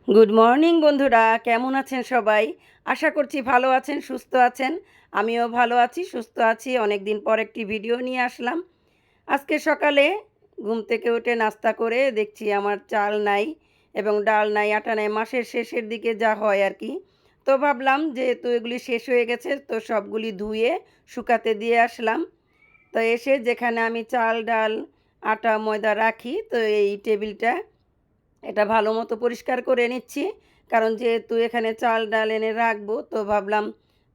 Good morning বন্ধুরা, কেমন আছেন সবাই? আশা করছি ভালো আছেন, সুস্থ আছেন। আমিও ভালো আছি, সুস্থ আছি। অনেক দিন পর একটি ভিডিও নিয়ে আসলাম। আজকে সকালে ঘুম থেকে উঠে নাস্তা করে দেখছি আমার চাল নাই এবং ডাল নাই, আটা নাই, মাসের শেষের দিকে যা হয় আর কি। তো ভাবলাম যেহেতু এগুলি শেষ হয়ে গেছে তো সবগুলি ধুয়ে শুকাতে দিয়ে আসলাম। তো এসে যেখানে আমি চাল, ডাল, আটা, ময়দা রাখি তো এই টেবিলটা এটা ভালো মতো পরিষ্কার করে নিচ্ছি। কারণ যেহেতু এখানে চাল ডাল এনে রাখবো তো ভাবলাম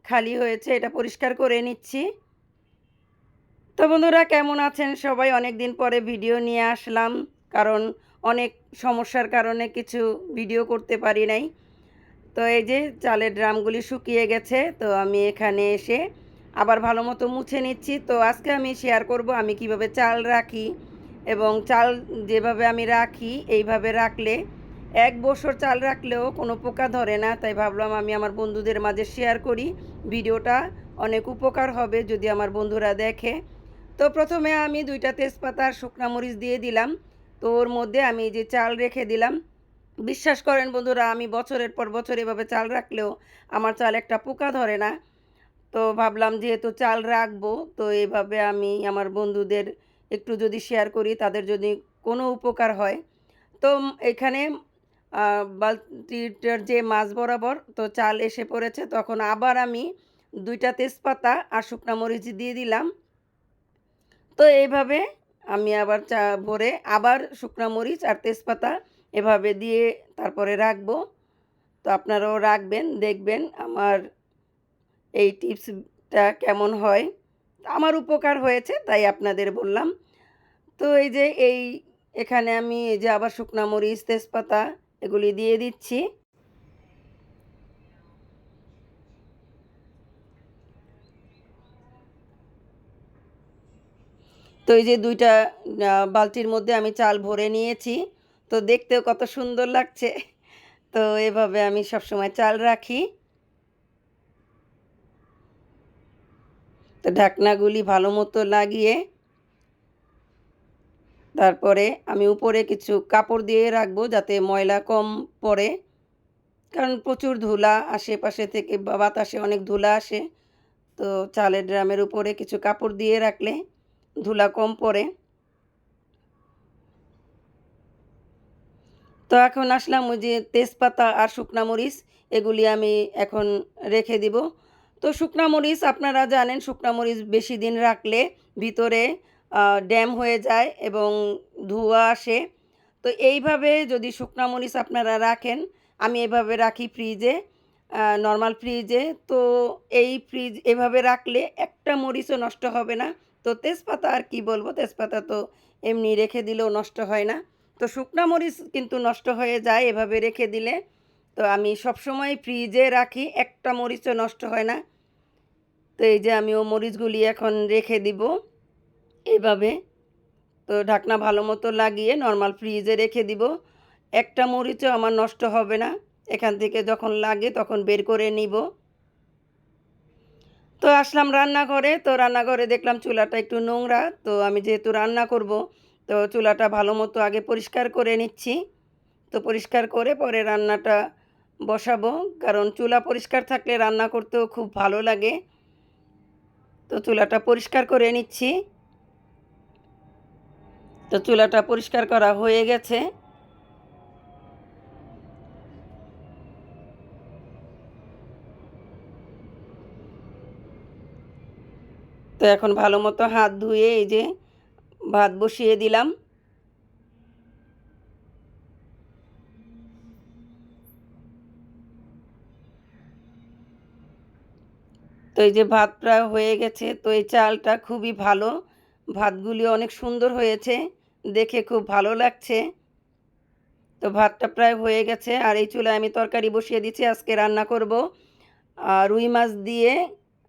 খালি হয়েছে এটা পরিষ্কার করে নিচ্ছি। তো বন্ধুরা কেমন আছেন সবাই? অনেক দিন পরে ভিডিও নিয়ে আসলাম। কারণ অনেক সমস্যার কারণে কিছু ভিডিও করতে পারি নাই। তো এই যে চালের ড্রামগুলি শুকিয়ে গেছে তো আমি এখানে এসে আবার ভালো মতো মুছে নিচ্ছি। তো আজকে আমি শেয়ার করব আমি কিভাবে চাল রাখি এবং চাল যেভাবে আমি রাখি এইভাবে রাখলে 1 বছর চাল রাখলেও কোনো পোকা ধরে না। তাই ভাবলাম আমি আমার বন্ধুদের মাঝে শেয়ার করি। ভিডিওটা অনেক উপকার হবে যদি আমার বন্ধুরা দেখে। তো প্রথমে আমি 2টা তেজপাতা আর শুকনা মরিচ দিয়ে দিলাম। তো ওর মধ্যে আমি যে চাল রেখে দিলাম। বিশ্বাস করেন বন্ধুরা আমি বছরের পর বছর এভাবে চাল রাখলেও আমার চাল একটা পোকা ধরে না। তো ভাবলাম যেহেতু চাল রাখবো তো এভাবে আমি আমার বন্ধুদের একটু যদি শেয়ার করি তাদের যদি কোনো উপকার হয়। তো এখানে বালতিটার যে মাঝ বরাবর তো চাল এসে পড়েছে তখন আবার আমি 2টা তেজপাতা আর শুকনা মরিচ দিয়ে দিলাম। তো এইভাবে আমি আবার চা ভরে আবার শুকনা মরিচ আর তেজপাতা এভাবে দিয়ে তারপরে রাখবো। তো আপনারাও রাখবেন, দেখবেন আমার এই টিপসটা কেমন হয়। আমার উপকার হয়েছে তাই আপনাদের বললাম। তো এই যে এখানে আমি এই যে আবার শুকনা মরিচ, তেজপাতা এগুলি দিয়ে দিচ্ছি। তো এই যে 2টা বালতির মধ্যে আমি চাল ভরে নিয়েছি। তো দেখতেও কত সুন্দর লাগছে। তো এভাবে আমি সবসময় চাল রাখি। তো ঢাকনাগুলি ভালো মতো লাগিয়ে তারপরে আমি উপরে কিছু কাপড় দিয়ে রাখবো যাতে ময়লা কম পড়ে। কারণ প্রচুর ধুলা আশেপাশে থেকে বা বাতাসে অনেক ধুলা আসে। তো চালের ড্রামের উপরে কিছু কাপড় দিয়ে রাখলে ধুলা কম পড়ে। তো এখন আসলাম ওই যে তেজপাতা আর শুকনা মরিচ এগুলি আমি এখন রেখে দিব। তো শুকনা মরিচ আপনারা জানেন শুকনা মরিচ বেশি দিন রাখলে ভিতরে ড্যাম হয়ে যায় এবং ধোঁয়া আসে। তো এইভাবে যদি শুকনা মরিচ আপনারা রাখেন, আমি এভাবে রাখি ফ্রিজে, নরমাল ফ্রিজে। তো এই ফ্রিজ এভাবে রাখলে একটা মরিচও নষ্ট হবে না। তো তেজপাতা আর কি বলবো, তেজপাতা তো এমনি রেখে দিলেও নষ্ট হয় না। তো শুকনা মরিচ কিন্তু নষ্ট হয়ে যায় এভাবে রেখে দিলে। তো আমি সবসময় ফ্রিজে রাখি, একটা মরিচও নষ্ট হয় না। তো এই যে আমি ও মরিচগুলি এখন রেখে দিব এভাবে। তো ঢাকনা ভালো মতো লাগিয়ে নরমাল ফ্রিজে রেখে দিব। একটা মরিচও আমার নষ্ট হবে না। এখান থেকে যখন লাগে তখন বের করে নিব। তো আসলাম রান্নাঘরে। তো রান্নাঘরে দেখলাম চুলাটা একটু নোংরা। তো আমি যেহেতু রান্না করব তো চুলাটা ভালো মতো আগে পরিষ্কার করে নিচ্ছি। তো পরিষ্কার করে পরে রান্নাটা বসাবো। কারণ চুলা পরিষ্কার থাকলে রান্না করতেও খুব ভালো লাগে। তো চুলাটা পরিষ্কার করে নিচ্ছি। তো চুলাটা পরিষ্কার করা হয়ে গেছে। তো এখন ভালো মতো হাত ধুয়ে এই যে ভাত বসিয়ে দিলাম। তো এই যে ভাত প্রায় হয়ে গেছে। তো এই চালটা খুবই ভালো। ভাতগুলি অনেক সুন্দর হয়েছে। দেখে খুব ভালো লাগছে। তো ভাতটা প্রায় হয়ে গেছে আর এই চুলায় আমি তরকারি বসিয়ে দিচ্ছি। আজকে রান্না করব রুই মাছ দিয়ে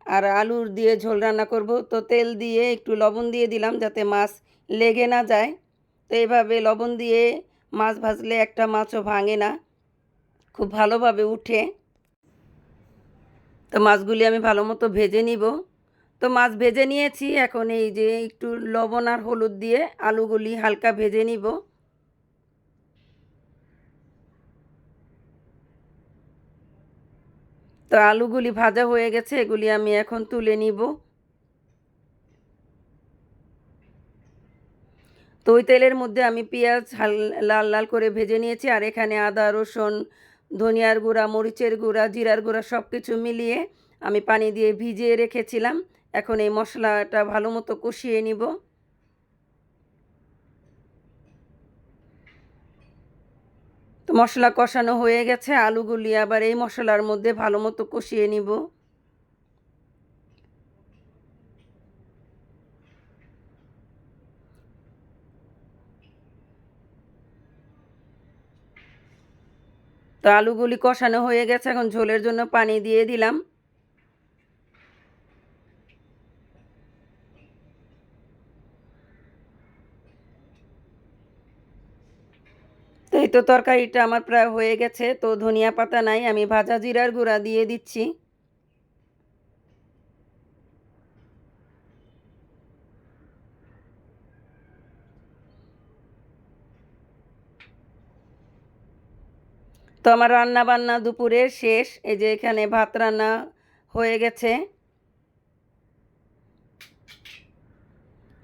আর আলুর দিয়ে ঝোল রান্না করব। তো তেল দিয়ে একটু লবণ দিয়ে দিলাম যাতে মাছ লেগে না যায়। তো এভাবে লবণ দিয়ে মাছ ভাজলে একটা মাছও ভাঙে না, খুব ভালোভাবে উঠে। তো মাছগুলি আমি ভালো মতো ভেজে নিব। তো মাছ ভেজে নিয়েছি, এখন এই যে একটু লবণ আর হলুদ দিয়ে আলুগুলি হালকা ভেজে নিব। তো আলুগুলি ভাজা হয়ে গেছে, এগুলি আমি এখন তুলে নিব। তো ওই তেলের মধ্যে আমি পেঁয়াজ লাল লাল করে ভেজে নিয়েছি, আর এখানে আদা রসুন ধনিয়ার গুঁড়া মরিচের গুঁড়া জিরার গুঁড়া সব কিছু মিলিয়ে আমি পানি দিয়ে ভিজিয়ে রেখেছিলাম। এখন এই মশলাটা ভালো মতো কষিয়ে নিব। তো মশলা কষানো হয়ে গেছে, আলুগুলি আবার এই মশলার মধ্যে ভালো মতো কষিয়ে নিব। তো আলুগুলি কষানো হয়ে গেছে, এখন ঝোলের জন্য পানি দিয়ে দিলাম। তো এই তো তরকারিটা আমার প্রায় হয়ে গেছে। তো ধনিয়া পাতা নাই, আমি ভাজা জিরার গুঁড়া দিয়ে দিচ্ছি। তো আমার রান্না বান্না দুপুরের শেষ। এই যে এখানে ভাত রান্না হয়ে গেছে,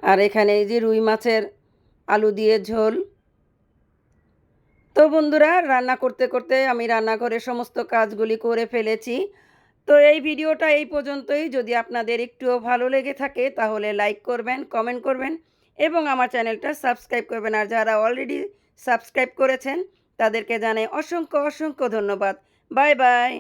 আর এখানে এই যে রুই মাছের আলু দিয়ে ঝোল। তো বন্ধুরা, রান্না করতে করতে আমি রান্নাঘরের সমস্ত কাজগুলি করে ফেলেছি। তো এই ভিডিওটা এই পর্যন্তই। যদি আপনাদের একটুও ভালো লেগে থাকে তাহলে লাইক করবেন, কমেন্ট করবেন এবং আমার চ্যানেলটা সাবস্ক্রাইব করবেন। আর যারা অলরেডি সাবস্ক্রাইব করেছেন তাদেরকে জানাই অসংখ্য অসংখ্য ধন্যবাদ। Bye bye.